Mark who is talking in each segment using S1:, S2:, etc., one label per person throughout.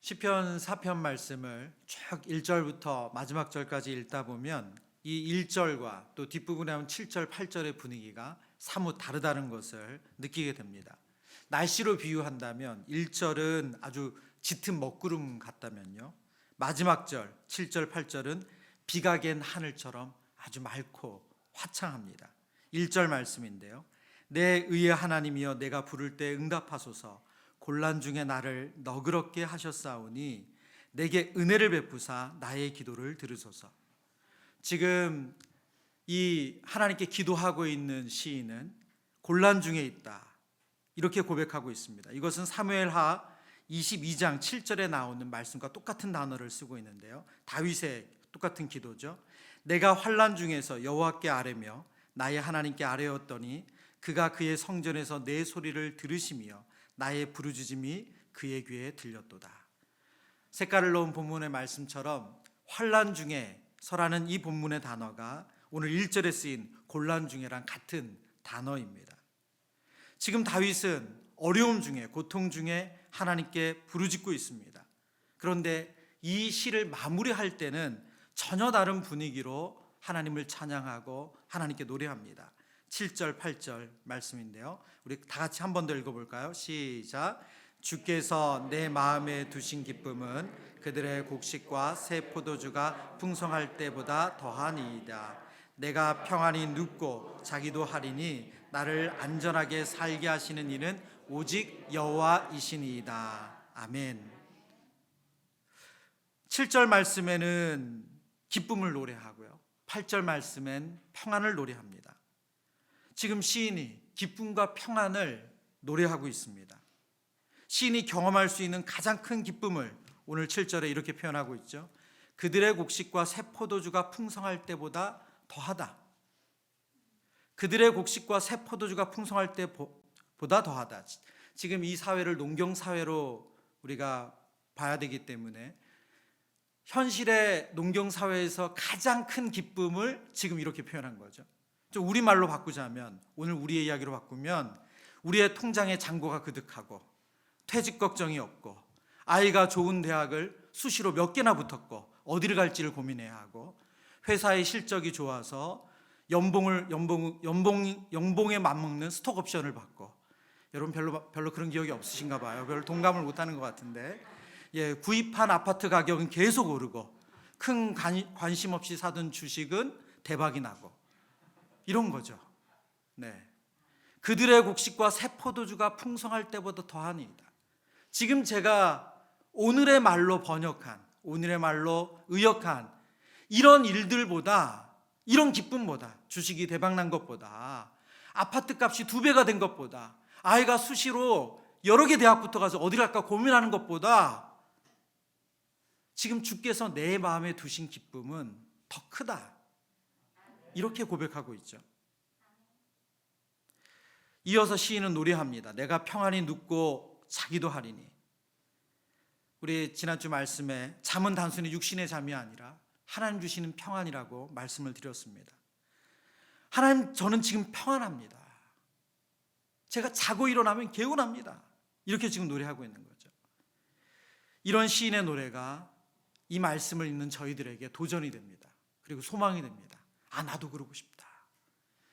S1: 시편 4편 말씀을 쭉 1절부터 마지막 절까지 읽다 보면 이 1절과 또 뒷부분에 하면 7절, 8절의 분위기가 사뭇 다르다는 것을 느끼게 됩니다. 날씨로 비유한다면 1절은 아주 짙은 먹구름 같다면요, 마지막 절 7절, 8절은 비가 갠 하늘처럼 아주 맑고 화창합니다. 1절 말씀인데요, 내 의의 하나님이여 내가 부를 때 응답하소서. 곤란 중에 나를 너그럽게 하셨사오니 내게 은혜를 베푸사 나의 기도를 들으소서. 지금 이 하나님께 기도하고 있는 시인은 곤란 중에 있다, 이렇게 고백하고 있습니다. 이것은 사무엘하 22장 7절에 나오는 말씀과 똑같은 단어를 쓰고 있는데요, 다윗의 똑같은 기도죠. 내가 환난 중에서 여호와께 아뢰며 나의 하나님께 아뢰었더니 그가 그의 성전에서 내 소리를 들으시며 나의 부르짖음이 그의 귀에 들렸도다. 색깔을 넣은 본문의 말씀처럼 환난 중에 서라는 이 본문의 단어가 오늘 1절에 쓰인 곤란 중에랑 같은 단어입니다. 지금 다윗은 어려움 중에, 고통 중에 하나님께 부르짖고 있습니다. 그런데 이 시를 마무리할 때는 전혀 다른 분위기로 하나님을 찬양하고 하나님께 노래합니다. 7절, 8절 말씀인데요, 우리 다 같이 한 번 더 읽어볼까요? 시작. 주께서 내 마음에 두신 기쁨은 그들의 곡식과 새 포도주가 풍성할 때보다 더하니이다. 내가 평안히 눕고 자기도 하리니 나를 안전하게 살게 하시는 이는 오직 여호와이시니이다. 아멘. 7절 말씀에는 기쁨을 노래하고요, 8절 말씀엔 평안을 노래합니다. 지금 시인이 기쁨과 평안을 노래하고 있습니다. 시인이 경험할 수 있는 가장 큰 기쁨을 오늘 7절에 이렇게 표현하고 있죠. 그들의 곡식과 새 포도주가 풍성할 때보다 더하다. 그들의 곡식과 새 포도주가 풍성할 때보다 더하다. 지금 이 사회를 농경 사회로 우리가 봐야 되기 때문에 현실의 농경 사회에서 가장 큰 기쁨을 지금 이렇게 표현한 거죠. 좀 우리말로 바꾸자면, 오늘 우리의 이야기로 바꾸면 우리의 통장에 잔고가 그득하고 퇴직 걱정이 없고 아이가 좋은 대학을 수시로 몇 개나 붙었고 어디를 갈지를 고민해야 하고 회사의 실적이 좋아서 연봉에 맞먹는 스톡 옵션을 받고, 여러분 별로 그런 기억이 없으신가 봐요. 별로 동감을 못하는 것 같은데, 구입한 아파트 가격은 계속 오르고 큰 관심 없이 사둔 주식은 대박이 나고 이런 거죠. 네. 그들의 곡식과 새 포도주가 풍성할 때보다 더하니이다. 지금 제가 오늘의 말로 번역한, 오늘의 말로 의역한 이런 일들보다, 이런 기쁨보다, 주식이 대박난 것보다, 아파트 값이 2배가 된 것보다, 아이가 수시로 여러 개 대학 붙어가서 어디 갈까 고민하는 것보다 지금 주께서 내 마음에 두신 기쁨은 더 크다, 이렇게 고백하고 있죠. 이어서 시인은 노래합니다. 내가 평안히 눕고 자기도 하리니. 우리 지난주 말씀에 잠은 단순히 육신의 잠이 아니라 하나님 주시는 평안이라고 말씀을 드렸습니다. 하나님, 저는 지금 평안합니다. 제가 자고 일어나면 개운합니다. 이렇게 지금 노래하고 있는 거죠. 이런 시인의 노래가 이 말씀을 읽는 저희들에게 도전이 됩니다. 그리고 소망이 됩니다. 나도 그러고 싶다.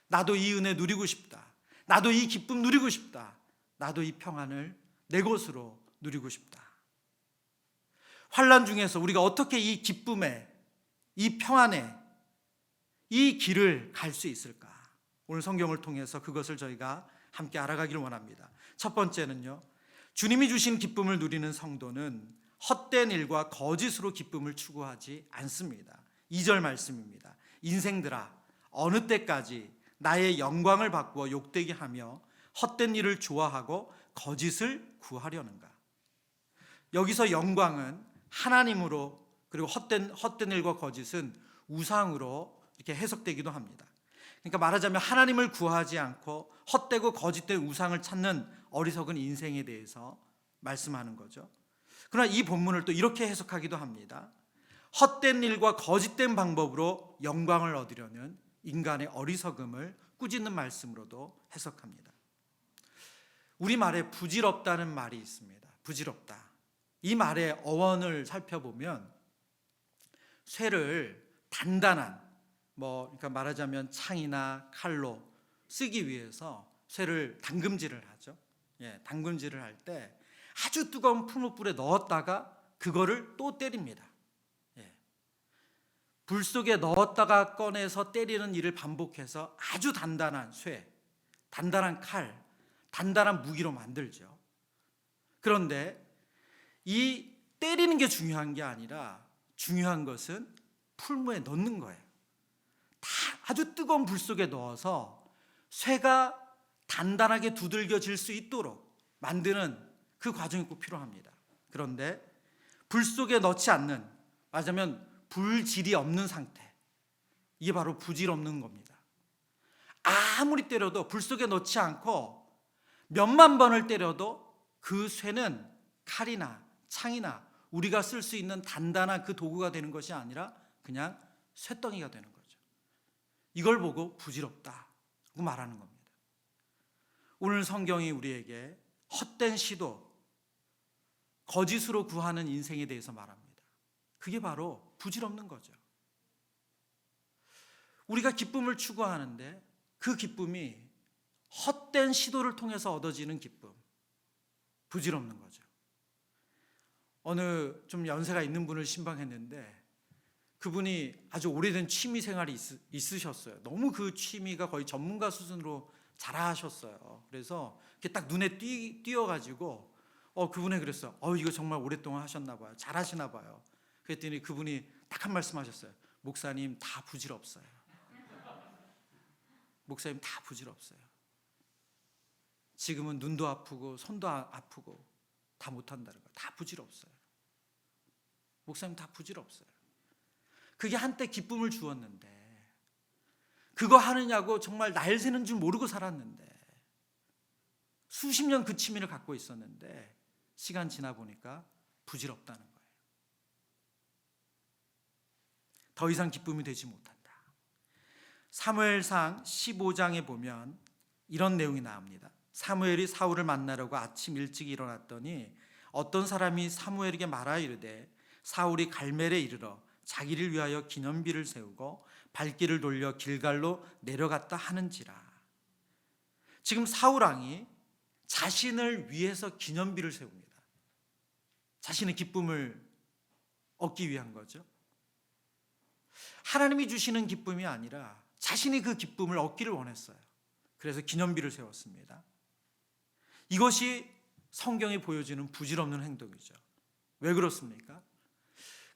S1: 나도 이 은혜 누리고 싶다. 나도 이 기쁨 누리고 싶다. 나도 이 평안을 내 것으로 누리고 싶다. 환난 중에서 우리가 어떻게 이 기쁨에, 이 평안에, 이 길을 갈 수 있을까? 오늘 성경을 통해서 그것을 저희가 함께 알아가기를 원합니다. 첫 번째는요, 주님이 주신 기쁨을 누리는 성도는 헛된 일과 거짓으로 기쁨을 추구하지 않습니다. 2절 말씀입니다. 인생들아, 어느 때까지 나의 영광을 바꾸어 욕되게 하며 헛된 일을 좋아하고 거짓을 구하려는가? 여기서 영광은 하나님으로, 그리고 헛된 일과 거짓은 우상으로 이렇게 해석되기도 합니다. 그러니까 말하자면 하나님을 구하지 않고 헛되고 거짓된 우상을 찾는 어리석은 인생에 대해서 말씀하는 거죠. 그러나 이 본문을 또 이렇게 해석하기도 합니다. 헛된 일과 거짓된 방법으로 영광을 얻으려는 인간의 어리석음을 꾸짖는 말씀으로도 해석합니다. 우리말에 부질없다는 말이 있습니다. 부질없다. 이 말의 어원을 살펴보면 쇠를 단단한 그러니까 말하자면 창이나 칼로 쓰기 위해서 쇠를 담금질을 하죠. 담금질을 할 때 아주 뜨거운 풀무불에 넣었다가 그거를 또 때립니다. 불 속에 넣었다가 꺼내서 때리는 일을 반복해서 아주 단단한 쇠, 단단한 칼, 단단한 무기로 만들죠. 그런데 이 때리는 게 중요한 게 아니라 중요한 것은 풀무에 넣는 거예요. 다 아주 뜨거운 불 속에 넣어서 쇠가 단단하게 두들겨질 수 있도록 만드는 그 과정이 꼭 필요합니다. 그런데 불 속에 넣지 않는, 말하자면 불질이 없는 상태, 이게 바로 부질없는 겁니다. 아무리 때려도 불 속에 넣지 않고 몇만 번을 때려도 그 쇠는 칼이나 창이나 우리가 쓸 수 있는 단단한 그 도구가 되는 것이 아니라 그냥 쇠덩이가 되는 거죠. 이걸 보고 부질없다고 말하는 겁니다. 오늘 성경이 우리에게 헛된 시도, 거짓으로 구하는 인생에 대해서 말합니다. 그게 바로 부질없는 거죠. 우리가 기쁨을 추구하는데 그 기쁨이 헛된 시도를 통해서 얻어지는 기쁨, 부질없는 거죠. 어느 좀 연세가 있는 분을 신방했는데 그분이 아주 오래된 취미 생활이 있으셨어요. 너무 그 취미가 거의 전문가 수준으로 잘하셨어요. 그래서 이렇게 딱 눈에 띄어가지고 그분이 그랬어요. 이거 정말 오랫동안 하셨나 봐요. 잘하시나 봐요. 그랬더니 그분이 딱 한 말씀 하셨어요. 목사님, 다 부질없어요. 목사님, 다 부질없어요. 지금은 눈도 아프고 손도 아프고 다 못한다는 거예요. 다 부질없어요. 목사님, 다 부질없어요. 그게 한때 기쁨을 주었는데 그거 하느냐고 정말 날 새는 줄 모르고 살았는데 수십 년 그 취미를 갖고 있었는데 시간 지나 보니까 부질없다는 거예요. 더 이상 기쁨이 되지 못한다. 사무엘상 15장에 보면 이런 내용이 나옵니다. 사무엘이 사울을 만나려고 아침 일찍 일어났더니 어떤 사람이 사무엘에게 말하여 이르되 사울이 갈멜에 이르러 자기를 위하여 기념비를 세우고 발길을 돌려 길갈로 내려갔다 하는지라. 지금 사울 왕이 자신을 위해서 기념비를 세웁니다. 자신의 기쁨을 얻기 위한 거죠. 하나님이 주시는 기쁨이 아니라 자신이 그 기쁨을 얻기를 원했어요. 그래서 기념비를 세웠습니다. 이것이 성경이 보여주는 부질없는 행동이죠. 왜 그렇습니까?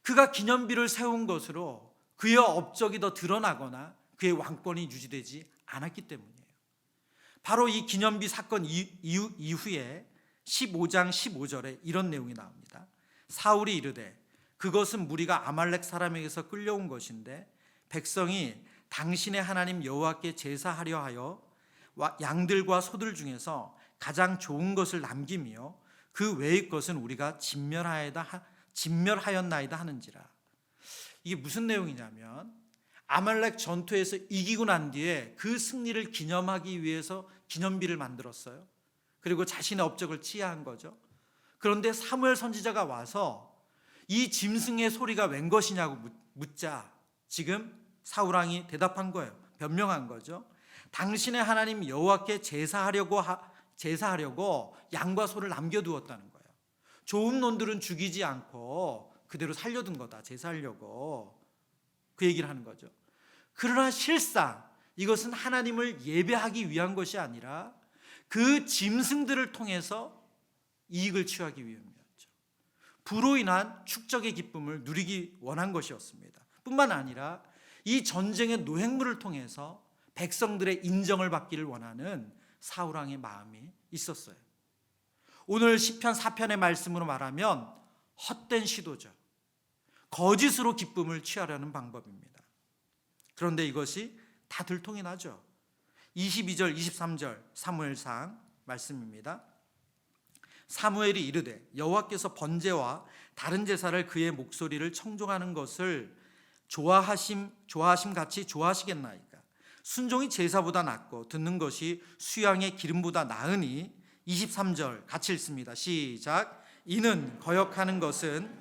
S1: 그가 기념비를 세운 것으로 그의 업적이 더 드러나거나 그의 왕권이 유지되지 않았기 때문이에요. 바로 이 기념비 사건 이후에 15장 15절에 이런 내용이 나옵니다. 사울이 이르되 그것은 무리가 아말렉 사람에게서 끌려온 것인데 백성이 당신의 하나님 여호와께 제사하려 하여 양들과 소들 중에서 가장 좋은 것을 남기며 그 외의 것은 우리가 진멸하였나이다 하는지라. 이게 무슨 내용이냐면 아말렉 전투에서 이기고 난 뒤에 그 승리를 기념하기 위해서 기념비를 만들었어요. 그리고 자신의 업적을 치하한 거죠. 그런데 사무엘 선지자가 와서 이 짐승의 소리가 웬 것이냐고 묻자 지금 사울 왕이 대답한 거예요. 변명한 거죠. 당신의 하나님 여호와께 제사하려고 양과 소를 남겨두었다는 거예요. 좋은 놈들은 죽이지 않고 그대로 살려둔 거다. 제사하려고 그 얘기를 하는 거죠. 그러나 실상 이것은 하나님을 예배하기 위한 것이 아니라 그 짐승들을 통해서 이익을 취하기 위함이었죠. 부로 인한 축적의 기쁨을 누리기 원한 것이었습니다. 뿐만 아니라 이 전쟁의 노획물을 통해서 백성들의 인정을 받기를 원하는 사울 왕의 마음이 있었어요. 오늘 시편 4편의 말씀으로 말하면 헛된 시도죠. 거짓으로 기쁨을 취하려는 방법입니다. 그런데 이것이 다 들통이 나죠. 22절 23절 사무엘상 말씀입니다. 사무엘이 이르되 여호와께서 번제와 다른 제사를 그의 목소리를 청종하는 것을 좋아하심 같이 좋아하시겠나이까. 순종이 제사보다 낫고 듣는 것이 수양의 기름보다 나으니. 23절 같이 읽습니다. 시작. 이는 거역하는 것은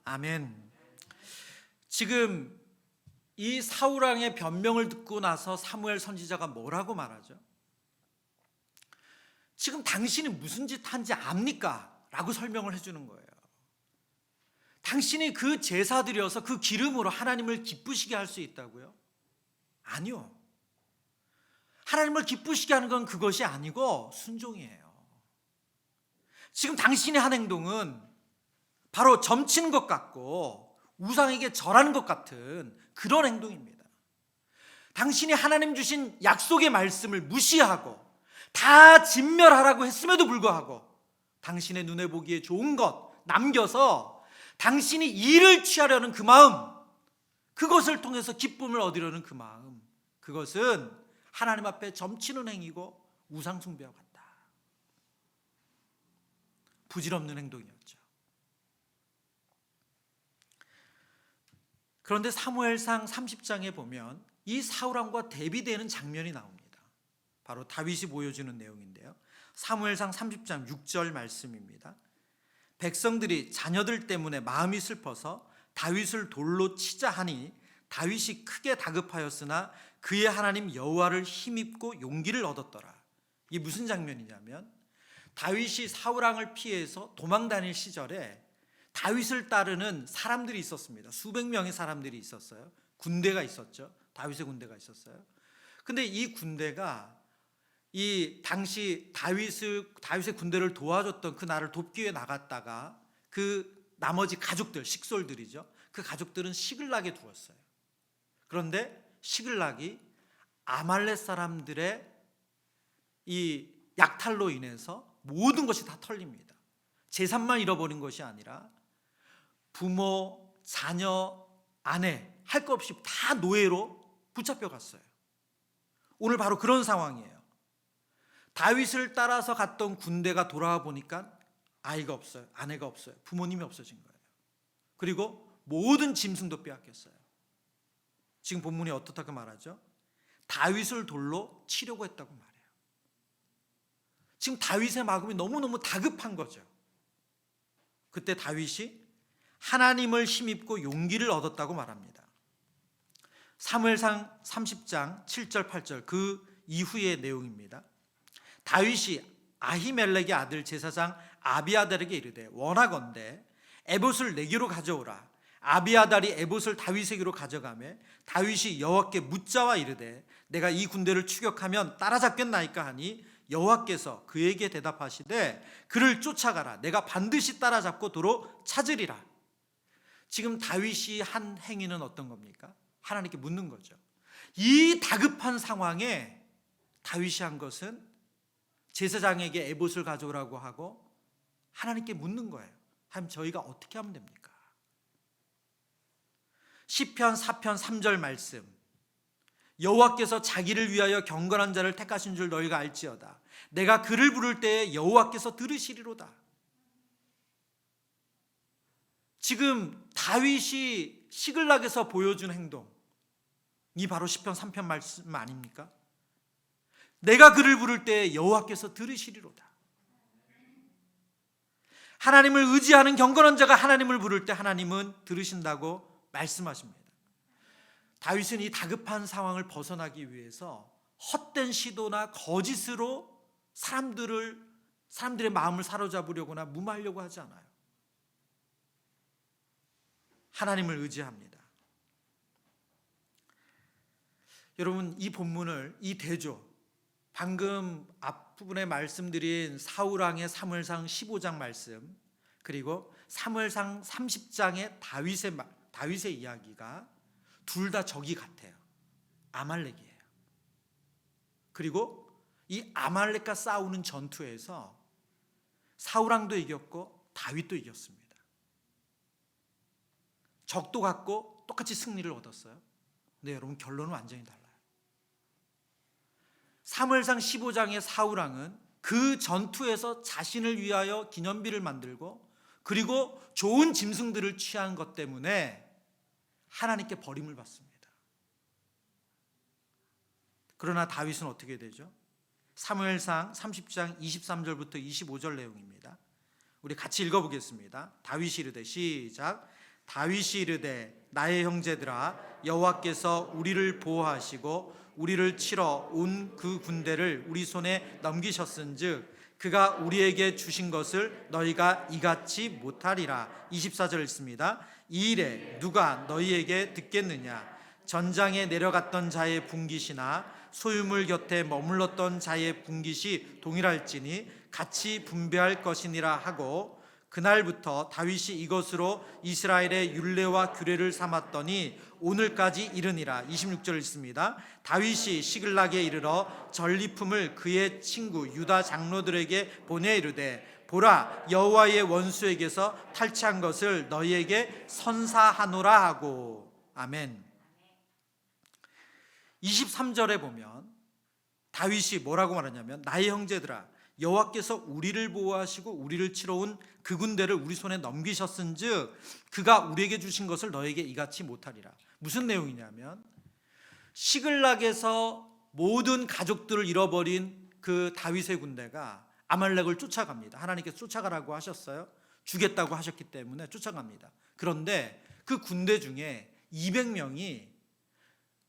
S1: 아멘. 지금 이 사울 왕의 변명을 듣고 나서 사무엘 선지자가 뭐라고 말하죠? 지금 당신이 무슨 짓 한지 압니까? 라고 설명을 해주는 거예요. 당신이 그 제사 드려서 그 기름으로 하나님을 기쁘시게 할 수 있다고요? 아니요. 하나님을 기쁘시게 하는 건 그것이 아니고 순종이에요. 지금 당신이 한 행동은 바로 점치는 것 같고 우상에게 절하는 것 같은 그런 행동입니다. 당신이 하나님 주신 약속의 말씀을 무시하고 다 진멸하라고 했음에도 불구하고 당신의 눈에 보기에 좋은 것 남겨서 당신이 이를 취하려는 그 마음, 그것을 통해서 기쁨을 얻으려는 그 마음, 그것은 하나님 앞에 점치는 행위고 우상 숭배와 같다. 부질없는 행동이었죠. 그런데 사무엘상 30장에 보면 이 사울 왕과 대비되는 장면이 나옵니다. 바로 다윗이 보여주는 내용인데요. 사무엘상 30장 6절 말씀입니다. 백성들이 자녀들 때문에 마음이 슬퍼서 다윗을 돌로 치자 하니 다윗이 크게 다급하였으나 그의 하나님 여호와를 힘입고 용기를 얻었더라. 이게 무슨 장면이냐면 다윗이 사울 왕을 피해서 도망 다닐 시절에 다윗을 따르는 사람들이 있었습니다. 수백 명의 사람들이 있었어요. 군대가 있었죠. 다윗의 군대가 있었어요. 근데 이 군대가 이 당시 다윗의 군대를 도와줬던 그 나라를 돕기 위해 나갔다가 그 나머지 가족들, 식솔들이죠. 그 가족들은 시글락에 두었어요. 그런데 시글락이 아말렉 사람들의 이 약탈로 인해서 모든 것이 다 털립니다. 재산만 잃어버린 것이 아니라 부모, 자녀, 아내 할 것 없이 다 노예로 붙잡혀 갔어요. 오늘 바로 그런 상황이에요. 다윗을 따라서 갔던 군대가 돌아와 보니까 아이가 없어요. 아내가 없어요. 부모님이 없어진 거예요. 그리고 모든 짐승도 빼앗겼어요. 지금 본문이 어떻다고 말하죠? 다윗을 돌로 치려고 했다고 말해요. 지금 다윗의 마음이 너무너무 다급한 거죠. 그때 다윗이 하나님을 힘입고 용기를 얻었다고 말합니다. 사무엘상 30장 7절 8절 그 이후의 내용입니다. 다윗이 아히멜렉의 아들 제사장 아비아달에게 이르되 원하건대 에봇을 내게로 가져오라. 아비아달이 에봇을 다윗에게로 가져가매 다윗이 여호와께 묻자와 이르되 내가 이 군대를 추격하면 따라잡겠나이까 하니 여호와께서 그에게 대답하시되 그를 쫓아가라. 내가 반드시 따라잡고 도로 찾으리라. 지금 다윗이 한 행위는 어떤 겁니까? 하나님께 묻는 거죠. 이 다급한 상황에 다윗이 한 것은 제사장에게 에봇을 가져오라고 하고 하나님께 묻는 거예요. 하나님, 저희가 어떻게 하면 됩니까? 시편 4편 3절 말씀, 여호와께서 자기를 위하여 경건한 자를 택하신 줄 너희가 알지어다. 내가 그를 부를 때에 여호와께서 들으시리로다. 지금 다윗이 시글락에서 보여준 행동, 이 바로 시편 3편 말씀 아닙니까? 내가 그를 부를 때에 여호와께서 들으시리로다. 하나님을 의지하는 경건한 자가 하나님을 부를 때 하나님은 들으신다고 말씀하십니다. 다윗은 이 다급한 상황을 벗어나기 위해서 헛된 시도나 거짓으로 사람들의 마음을 사로잡으려거나 무마하려고 하지 않아요. 하나님을 의지합니다. 여러분, 이 본문을, 이 대조, 방금 앞부분에 말씀드린 사울 왕의 사무엘상 15장 말씀, 그리고 사무엘상 30장의 다윗의 이야기가 둘 다 적이 같아요. 아말렉이에요. 그리고 이 아말렉과 싸우는 전투에서 사울 왕도 이겼고 다윗도 이겼습니다. 적도 같고 똑같이 승리를 얻었어요. 근데 여러분, 결론은 완전히 달라요. 사무엘상 15장의 사울 왕은 그 전투에서 자신을 위하여 기념비를 만들고 그리고 좋은 짐승들을 취한 것 때문에 하나님께 버림을 받습니다. 그러나 다윗은 어떻게 되죠? 사무엘상 30장 23절부터 25절 내용입니다. 우리 같이 읽어보겠습니다. 다윗이 이르되, 시작. 다윗이 이르되, 나의 형제들아, 여호와께서 우리를 보호하시고 우리를 치러 온 그 군대를 우리 손에 넘기셨은즉 그가 우리에게 주신 것을 너희가 이같이 못하리라. 24절 읽습니다. 이 일에 누가 너희에게 듣겠느냐? 전장에 내려갔던 자의 분깃이나 소유물 곁에 머물렀던 자의 분깃이 동일할지니 같이 분배할 것이니라 하고, 그날부터 다윗이 이것으로 이스라엘의 율례와 규례를 삼았더니 오늘까지 이르니라. 26절 읽습니다. 다윗이 시글락에 이르러 전리품을 그의 친구 유다 장로들에게 보내 이르되, 보라, 여호와의 원수에게서 탈취한 것을 너희에게 선사하노라 하고. 아멘. 23절에 보면 다윗이 뭐라고 말하냐면, 나의 형제들아, 여호와께서 우리를 보호하시고 우리를 치러 온 그 군대를 우리 손에 넘기셨은즉 그가 우리에게 주신 것을 너에게 이같이 못하리라. 무슨 내용이냐면, 시글락에서 모든 가족들을 잃어버린 그 다윗의 군대가 아말렉을 쫓아갑니다. 하나님께서 쫓아가라고 하셨어요. 주겠다고 하셨기 때문에 쫓아갑니다. 그런데 그 군대 중에 200명이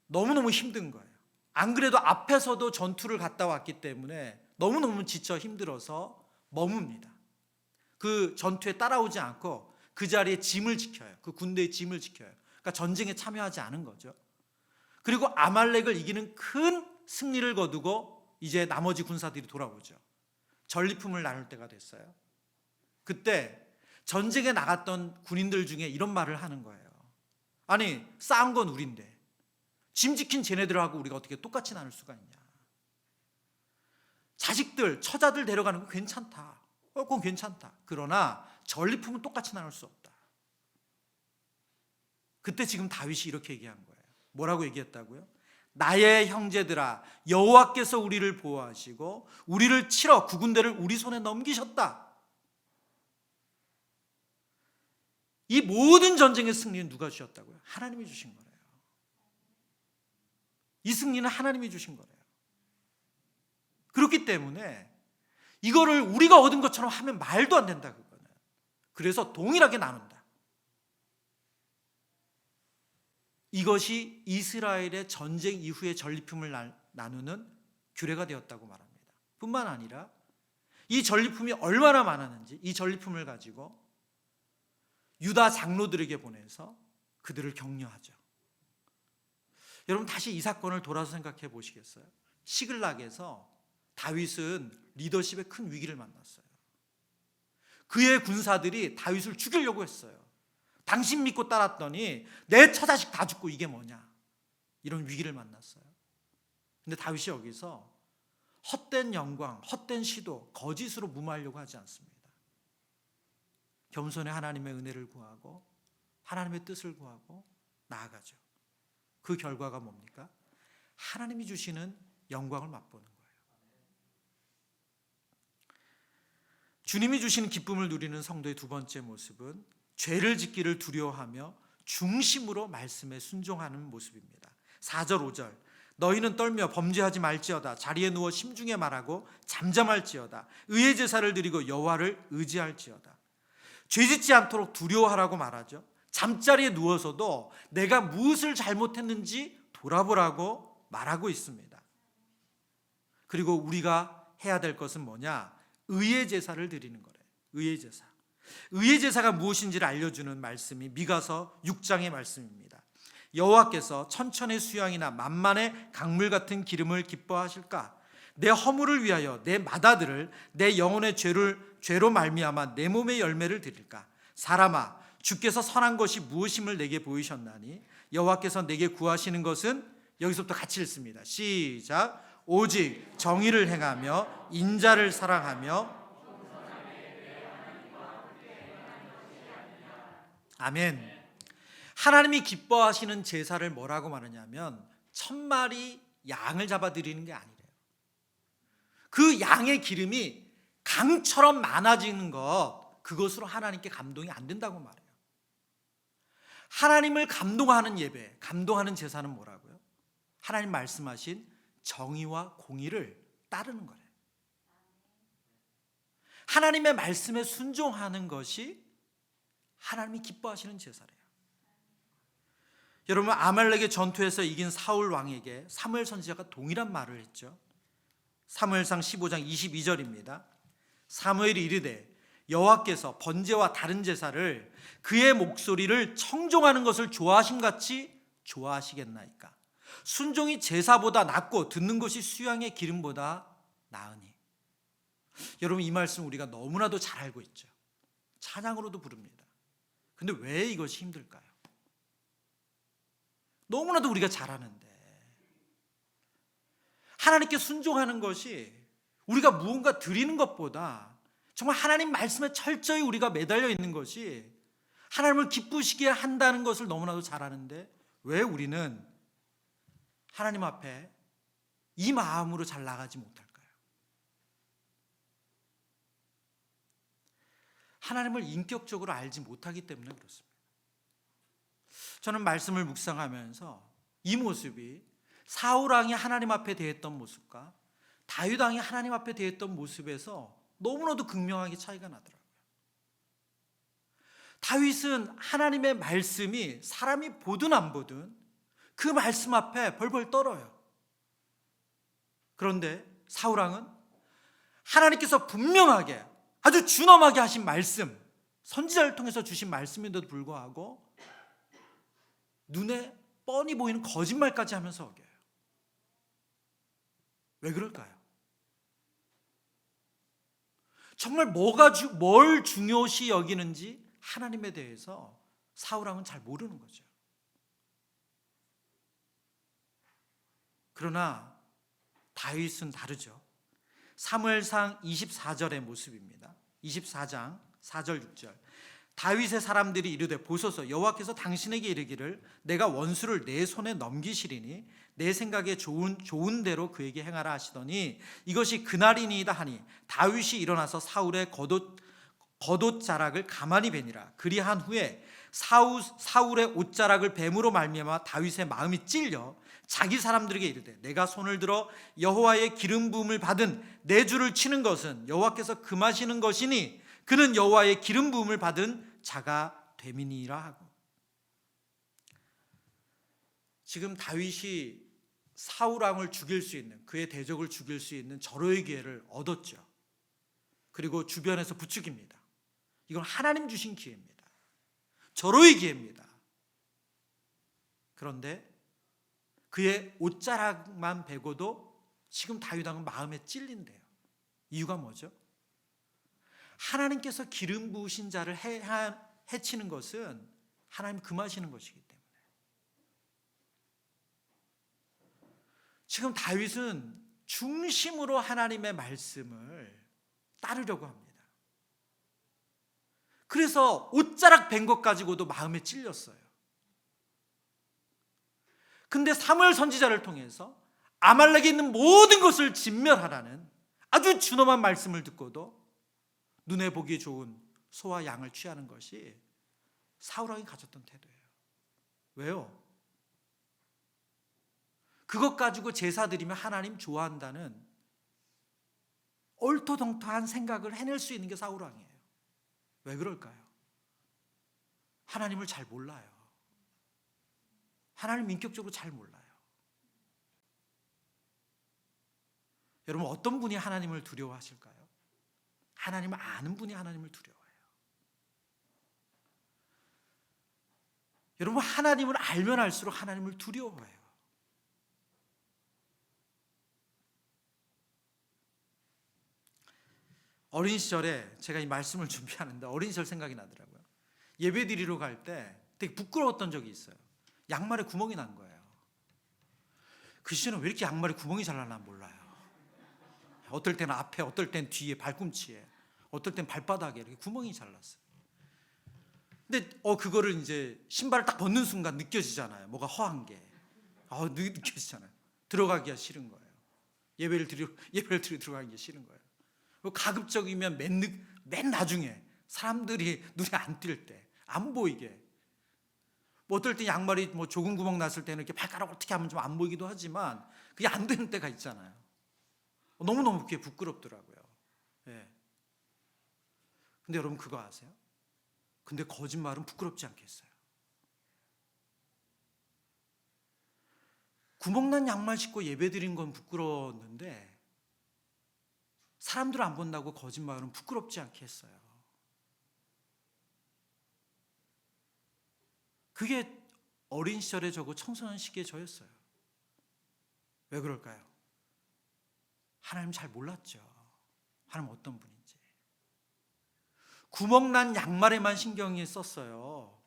S1: 너무너무 힘든 거예요. 안 그래도 앞에서도 전투를 갔다 왔기 때문에 너무너무 지쳐 힘들어서 머뭅니다. 그 전투에 따라오지 않고 그 자리에 짐을 지켜요. 그 군대의 짐을 지켜요. 그러니까 전쟁에 참여하지 않은 거죠. 그리고 아말렉을 이기는 큰 승리를 거두고 이제 나머지 군사들이 돌아오죠. 전리품을 나눌 때가 됐어요. 그때 전쟁에 나갔던 군인들 중에 이런 말을 하는 거예요. 아니, 싸운 건 우린데 짐 지킨 쟤네들하고 우리가 어떻게 똑같이 나눌 수가 있냐. 자식들, 처자들 데려가는 건 괜찮다. 그건 괜찮다. 그러나 전리품은 똑같이 나눌 수 없다. 그때 지금 다윗이 이렇게 얘기한 거예요. 뭐라고 얘기했다고요? 나의 형제들아, 여호와께서 우리를 보호하시고 우리를 치러 그 군대를 우리 손에 넘기셨다. 이 모든 전쟁의 승리는 누가 주셨다고요? 하나님이 주신 거예요. 이 승리는 하나님이 주신 거예요. 그렇기 때문에 이거를 우리가 얻은 것처럼 하면 말도 안 된다. 그거는. 그래서 동일하게 나눈다. 이것이 이스라엘의 전쟁 이후의 전리품을 나누는 규례가 되었다고 말합니다. 뿐만 아니라 이 전리품이 얼마나 많았는지 이 전리품을 가지고 유다 장로들에게 보내서 그들을 격려하죠. 여러분, 다시 이 사건을 돌아서 생각해 보시겠어요? 시글락에서 다윗은 리더십의 큰 위기를 만났어요. 그의 군사들이 다윗을 죽이려고 했어요. 당신 믿고 따랐더니 내 처자식 다 죽고 이게 뭐냐, 이런 위기를 만났어요. 근데 다윗이 여기서 헛된 영광, 헛된 시도, 거짓으로 무마하려고 하지 않습니다. 겸손히 하나님의 은혜를 구하고 하나님의 뜻을 구하고 나아가죠. 그 결과가 뭡니까? 하나님이 주시는 영광을 맛보는 거예요. 주님이 주시는 기쁨을 누리는 성도의 두 번째 모습은 죄를 짓기를 두려워하며 중심으로 말씀에 순종하는 모습입니다. 4절 5절, 너희는 떨며 범죄하지 말지어다. 자리에 누워 심중에 말하고 잠잠할지어다. 의의 제사를 드리고 여호와를 의지할지어다. 죄짓지 않도록 두려워하라고 말하죠. 잠자리에 누워서도 내가 무엇을 잘못했는지 돌아보라고 말하고 있습니다. 그리고 우리가 해야 될 것은 뭐냐? 의의 제사를 드리는 거래요. 의의 제사. 의의 제사가 무엇인지를 알려주는 말씀이 미가서 6장의 말씀입니다. 여호와께서 천천의 수양이나 만만의 강물 같은 기름을 기뻐하실까? 내 허물을 위하여 내 맏아들을 내 영혼의 죄로 말미암아 내 몸의 열매를 드릴까? 사람아, 주께서 선한 것이 무엇임을 내게 보이셨나니 여호와께서 내게 구하시는 것은, 여기서부터 같이 읽습니다. 시작. 오직 정의를 행하며 인자를 사랑하며. 아멘. 하나님이 기뻐하시는 제사를 뭐라고 말하냐면 1000마리 양을 잡아드리는 게 아니래요. 그 양의 기름이 강처럼 많아지는 것, 그것으로 하나님께 감동이 안 된다고 말해요. 하나님을 감동하는 예배, 감동하는 제사는 뭐라고요? 하나님 말씀하신 정의와 공의를 따르는 거예요. 하나님의 말씀에 순종하는 것이 하나님이 기뻐하시는 제사래요. 여러분, 아말렉의 전투에서 이긴 사울 왕에게 사무엘 선지자가 동일한 말을 했죠. 사무엘상 15장 22절입니다. 사무엘이 이르되 여호와께서 번제와 다른 제사를 그의 목소리를 청종하는 것을 좋아하심같이 좋아하시겠나이까. 순종이 제사보다 낫고 듣는 것이 수양의 기름보다 나으니. 여러분, 이 말씀 우리가 너무나도 잘 알고 있죠. 찬양으로도 부릅니다. 근데 왜 이것이 힘들까요? 너무나도 우리가 잘 아는데. 하나님께 순종하는 것이 우리가 무언가 드리는 것보다 정말 하나님 말씀에 철저히 우리가 매달려 있는 것이 하나님을 기쁘시게 한다는 것을 너무나도 잘 아는데, 왜 우리는 하나님 앞에 이 마음으로 잘 나가지 못할까요? 하나님을 인격적으로 알지 못하기 때문에 그렇습니다. 저는 말씀을 묵상하면서 이 모습이 사울 왕이 하나님 앞에 대했던 모습과 다윗 왕이 하나님 앞에 대했던 모습에서 너무나도 극명하게 차이가 나더라고요. 다윗은 하나님의 말씀이 사람이 보든 안 보든 그 말씀 앞에 벌벌 떨어요. 그런데 사울 왕은 하나님께서 분명하게 아주 준엄하게 하신 말씀, 선지자를 통해서 주신 말씀인데도 불구하고 눈에 뻔히 보이는 거짓말까지 하면서 어겨요. 왜 그럴까요? 정말 뭘 중요시 여기는지 하나님에 대해서 사울 왕은 잘 모르는 거죠. 그러나 다윗은 다르죠. 사무엘상 24절의 모습입니다. 24장 4절 6절. 다윗의 사람들이 이르되 보소서, 여호와께서 당신에게 이르기를 내가 원수를 내 손에 넘기시리니 내 생각에 좋은 대로 그에게 행하라 하시더니 이것이 그날이니이다 하니 다윗이 일어나서 사울의 겉옷자락을 가만히 베니라. 그리한 후에 사울의 옷자락을 뱀으로 말미암아 다윗의 마음이 찔려 자기 사람들에게 이르되 내가 손을 들어 여호와의 기름 부음을 받은 내 주를 치는 것은 여호와께서 금하시는 것이니 그는 여호와의 기름 부음을 받은 자가 됨이니라 하고. 지금 다윗이 사울 왕을 죽일 수 있는, 그의 대적을 죽일 수 있는 절호의 기회를 얻었죠. 그리고 주변에서 부추깁니다. 이건 하나님 주신 기회입니다. 절호의 기회입니다. 그런데 그의 옷자락만 베고도 지금 다윗 왕은 마음에 찔린대요. 이유가 뭐죠? 하나님께서 기름 부으신 자를 해치는 것은 하나님 금하시는 것이기 때문에. 지금 다윗은 중심으로 하나님의 말씀을 따르려고 합니다. 그래서 옷자락 벤 것 가지고도 마음에 찔렸어요. 근데 사무엘 선지자를 통해서 아말렉에 있는 모든 것을 진멸하라는 아주 준엄한 말씀을 듣고도 눈에 보기 좋은 소와 양을 취하는 것이 사울 왕이 가졌던 태도예요. 왜요? 그것 가지고 제사 드리면 하나님 좋아한다는 얼토당토한 생각을 해낼 수 있는 게 사울 왕이에요. 왜 그럴까요? 하나님을 잘 몰라요. 하나님 인격적으로 잘 몰라요. 여러분, 어떤 분이 하나님을 두려워하실까요? 하나님을 아는 분이 하나님을 두려워해요. 여러분, 하나님을 알면 알수록 하나님을 두려워해요. 어린 시절에 제가 이 말씀을 준비하는데 어린 시절 생각이 나더라고요. 예배 드리러 갈 때 되게 부끄러웠던 적이 있어요. 양말에 구멍이 난 거예요. 그 시절은 왜 이렇게 양말에 구멍이 잘 나나 몰라요. 어떨 때는 앞에, 어떨 때는 뒤에, 발꿈치에, 어떨 때는 발바닥에 이렇게 구멍이 잘 났어요. 근데 그거를 이제 신발을 딱 벗는 순간 느껴지잖아요. 뭐가 허한 게. 느껴지잖아요. 들어가기가 싫은 거예요. 예배를 드리러 들어가기가 싫은 거예요. 가급적이면 맨 나중에 사람들이 눈에 안 띌 때, 안 보이게. 뭐 어떨 때 양말이 뭐 좁은 구멍 났을 때는 이렇게 발가락을 어떻게 하면 좀 안 보이기도 하지만 그게 안 되는 때가 있잖아요. 너무너무 그게 부끄럽더라고요. 예. 근데 여러분 그거 아세요? 근데 거짓말은 부끄럽지 않겠어요? 구멍난 양말 신고 예배드린 건 부끄러웠는데 사람들 안 본다고 거짓말은 부끄럽지 않겠어요? 그게 어린 시절에 저고 청소년 시기에 저였어요. 왜 그럴까요? 하나님 잘 몰랐죠. 하나님 어떤 분인지. 구멍난 양말에만 신경이 썼어요.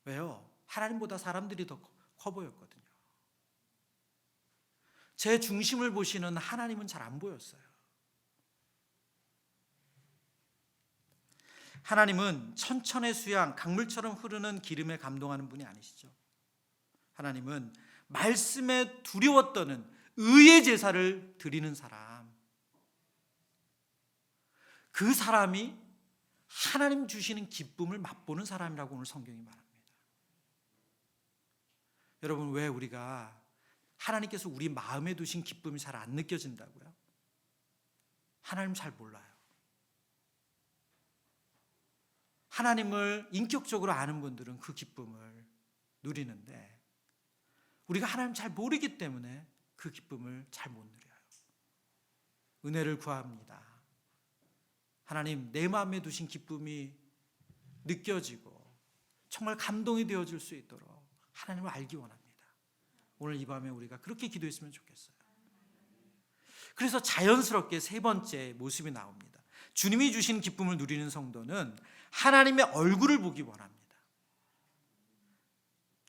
S1: 왜요? 하나님보다 사람들이 더 커 보였거든요. 제 중심을 보시는 하나님은 잘 안 보였어요. 하나님은 천천의 수양, 강물처럼 흐르는 기름에 감동하는 분이 아니시죠. 하나님은 말씀에 두려워 떠는 의의 제사를 드리는 사람, 그 사람이 하나님 주시는 기쁨을 맛보는 사람이라고 오늘 성경이 말합니다. 여러분, 왜 우리가 하나님께서 우리 마음에 두신 기쁨이 잘 안 느껴진다고요? 하나님 잘 몰라요. 하나님을 인격적으로 아는 분들은 그 기쁨을 누리는데 우리가 하나님 잘 모르기 때문에 그 기쁨을 잘 못 누려요. 은혜를 구합니다. 하나님, 내 마음에 두신 기쁨이 느껴지고 정말 감동이 되어질 수 있도록 하나님을 알기 원합니다. 오늘 이 밤에 우리가 그렇게 기도했으면 좋겠어요. 그래서 자연스럽게 세 번째 모습이 나옵니다. 주님이 주신 기쁨을 누리는 성도는 하나님의 얼굴을 보기 원합니다.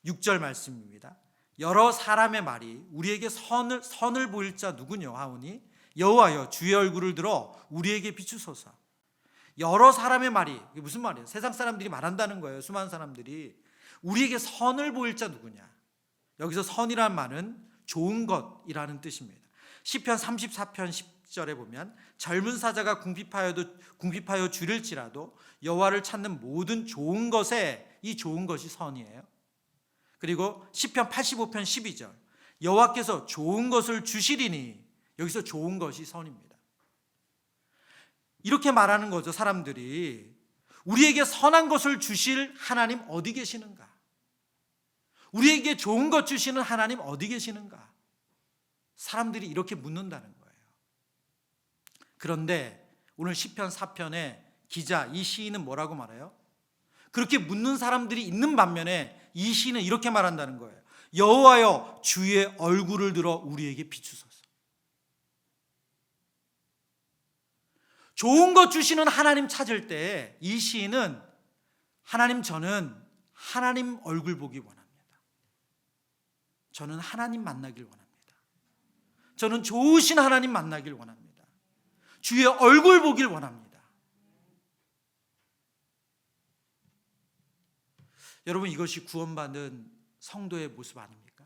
S1: 6절 말씀입니다. 여러 사람의 말이 우리에게 선을 보일 자 누구냐 하오니 여호와여 주의 얼굴을 들어 우리에게 비추소서. 여러 사람의 말이, 이게 무슨 말이에요? 세상 사람들이 말한다는 거예요. 수많은 사람들이 우리에게 선을 보일 자 누구냐. 여기서 선이란 말은 좋은 것이라는 뜻입니다. 시편 34편 10절에 보면 젊은 사자가 궁핍하여 줄일지라도 여호와를 찾는 모든 좋은 것에 이 좋은 것이 선이에요. 그리고 시편 85편 12절 여호와께서 좋은 것을 주시리니 여기서 좋은 것이 선입니다. 이렇게 말하는 거죠. 사람들이 우리에게 선한 것을 주실 하나님 어디 계시는가? 우리에게 좋은 것 주시는 하나님 어디 계시는가? 사람들이 이렇게 묻는다는 거예요. 그런데 오늘 시편 4편의 기자 이 시인은 뭐라고 말해요? 그렇게 묻는 사람들이 있는 반면에 이 시인은 이렇게 말한다는 거예요. 여호와여 주의 얼굴을 들어 우리에게 비추소서. 좋은 것 주시는 하나님 찾을 때 이 시인은 하나님, 저는 하나님 얼굴 보기 원합니다. 저는 하나님 만나길 원합니다. 저는 좋으신 하나님 만나길 원합니다. 주의 얼굴 보길 원합니다. 여러분, 이것이 구원받은 성도의 모습 아닙니까?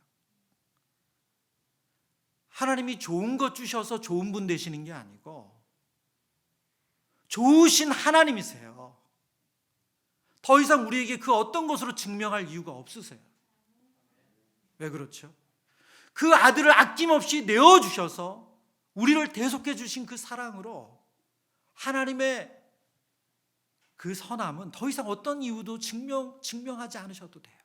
S1: 하나님이 좋은 것 주셔서 좋은 분 되시는 게 아니고 좋으신 하나님이세요. 더 이상 우리에게 그 어떤 것으로 증명할 이유가 없으세요. 왜 그렇죠? 그 아들을 아낌없이 내어주셔서 우리를 대속해 주신 그 사랑으로 하나님의 그 선함은 더 이상 어떤 이유도 증명하지 않으셔도 돼요.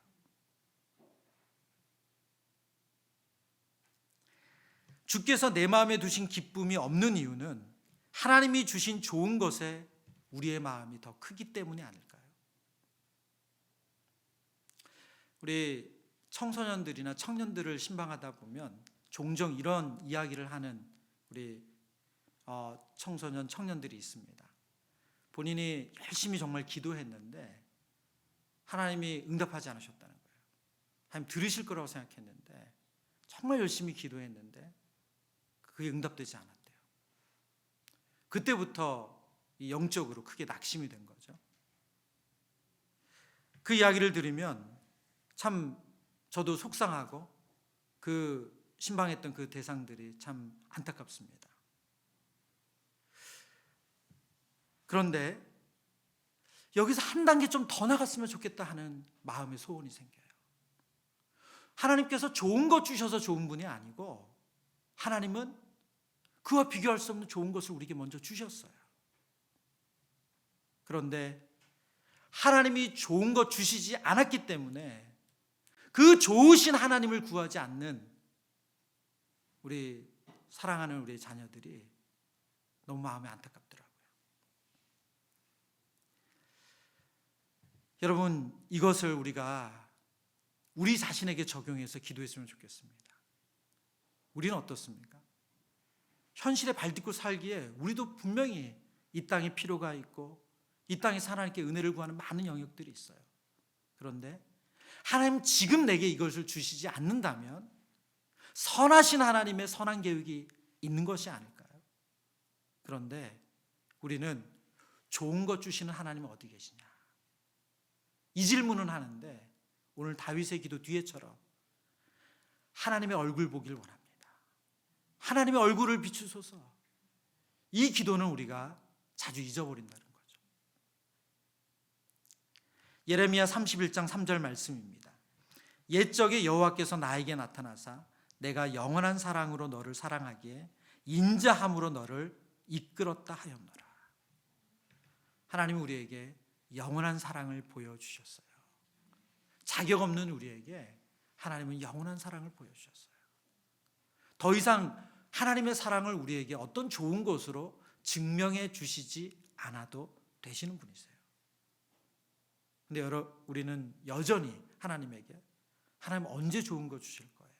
S1: 주께서 내 마음에 두신 기쁨이 없는 이유는 하나님이 주신 좋은 것에 우리의 마음이 더 크기 때문이 아닐까요? 우리 청소년들이나 청년들을 신방하다 보면 종종 이런 이야기를 하는 우리 청소년, 청년들이 있습니다. 본인이 열심히 정말 기도했는데 하나님이 응답하지 않으셨다는 거예요. 하나님 들으실 거라고 생각했는데 정말 열심히 기도했는데 그게 응답되지 않았대요. 그때부터 영적으로 크게 낙심이 된 거죠. 그 이야기를 들으면 참 저도 속상하고 그 신방했던 그 대상들이 참 안타깝습니다. 그런데 여기서 한 단계 좀 더 나갔으면 좋겠다 하는 마음의 소원이 생겨요. 하나님께서 좋은 것 주셔서 좋은 분이 아니고 하나님은 그와 비교할 수 없는 좋은 것을 우리에게 먼저 주셨어요. 그런데 하나님이 좋은 것 주시지 않았기 때문에 그 좋으신 하나님을 구하지 않는 우리 사랑하는 우리 자녀들이 너무 마음이 안타깝더라고요. 여러분, 이것을 우리가 우리 자신에게 적용해서 기도했으면 좋겠습니다. 우리는 어떻습니까? 현실에 발딛고 살기에 우리도 분명히 이 땅에 필요가 있고 이 땅에서 하나님께 은혜를 구하는 많은 영역들이 있어요. 그런데 하나님 지금 내게 이것을 주시지 않는다면 선하신 하나님의 선한 계획이 있는 것이 아닐까요? 그런데 우리는 좋은 것 주시는 하나님은 어디 계시냐? 이 질문은 하는데 오늘 다윗의 기도 뒤에처럼 하나님의 얼굴 보기를 원합니다. 하나님의 얼굴을 비추소서. 이 기도는 우리가 자주 잊어버린다는 거죠. 예레미야 31장 3절 말씀입니다. 옛적에 여호와께서 나에게 나타나사 내가 영원한 사랑으로 너를 사랑하기에 인자함으로 너를 이끌었다 하였노라. 하나님은 우리에게 영원한 사랑을 보여주셨어요. 자격 없는 우리에게 하나님은 영원한 사랑을 보여주셨어요. 더 이상 하나님의 사랑을 우리에게 어떤 좋은 것으로 증명해 주시지 않아도 되시는 분이세요. 그런데 우리는 여전히 하나님에게 하나님 언제 좋은 거 주실 거예요?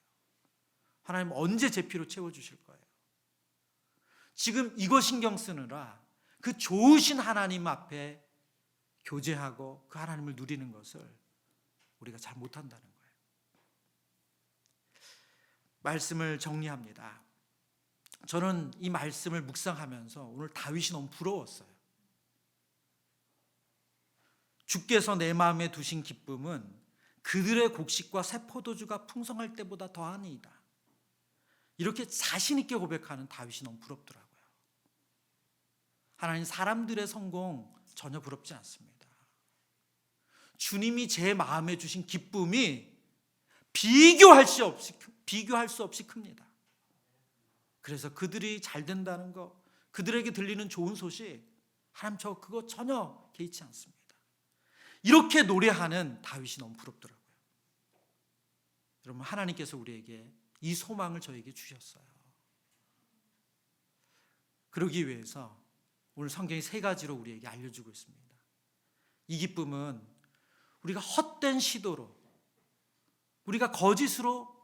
S1: 하나님 언제 제 피로 채워주실 거예요? 지금 이거 신경 쓰느라 그 좋으신 하나님 앞에 교제하고 그 하나님을 누리는 것을 우리가 잘 못한다는 거예요. 말씀을 정리합니다. 저는 이 말씀을 묵상하면서 오늘 다윗이 너무 부러웠어요. 주께서 내 마음에 두신 기쁨은 그들의 곡식과 새 포도주가 풍성할 때보다 더하니이다. 이렇게 자신 있게 고백하는 다윗이 너무 부럽더라고요. 하나님, 사람들의 성공 전혀 부럽지 않습니다. 주님이 제 마음에 주신 기쁨이 비교할 수 없이 큽니다. 그래서 그들이 잘 된다는 거, 그들에게 들리는 좋은 소식, 하나님 저 그거 전혀 개의치 않습니다. 이렇게 노래하는 다윗이 너무 부럽더라고요. 여러분, 하나님께서 우리에게 이 소망을 저에게 주셨어요. 그러기 위해서 오늘 성경이 세 가지로 우리에게 알려주고 있습니다. 이 기쁨은 우리가 헛된 시도로, 우리가 거짓으로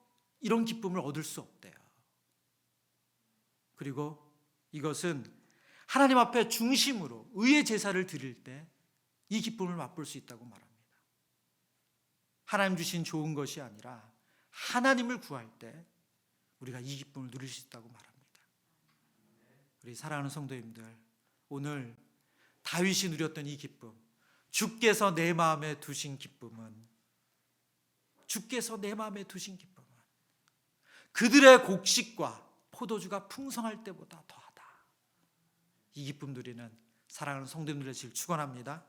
S1: 이런 기쁨을 얻을 수 없대요. 그리고 이것은 하나님 앞에 중심으로 의의 제사를 드릴 때 이 기쁨을 맛볼 수 있다고 말합니다. 하나님 주신 좋은 것이 아니라 하나님을 구할 때 우리가 이 기쁨을 누릴 수 있다고 말합니다. 우리 사랑하는 성도님들, 오늘 다윗이 누렸던 이 기쁨, 주께서 내 마음에 두신 기쁨은 그들의 곡식과 포도주가 풍성할 때보다 더하다. 이 기쁨 누리는 사랑하는 성도님들의 질 축원합니다.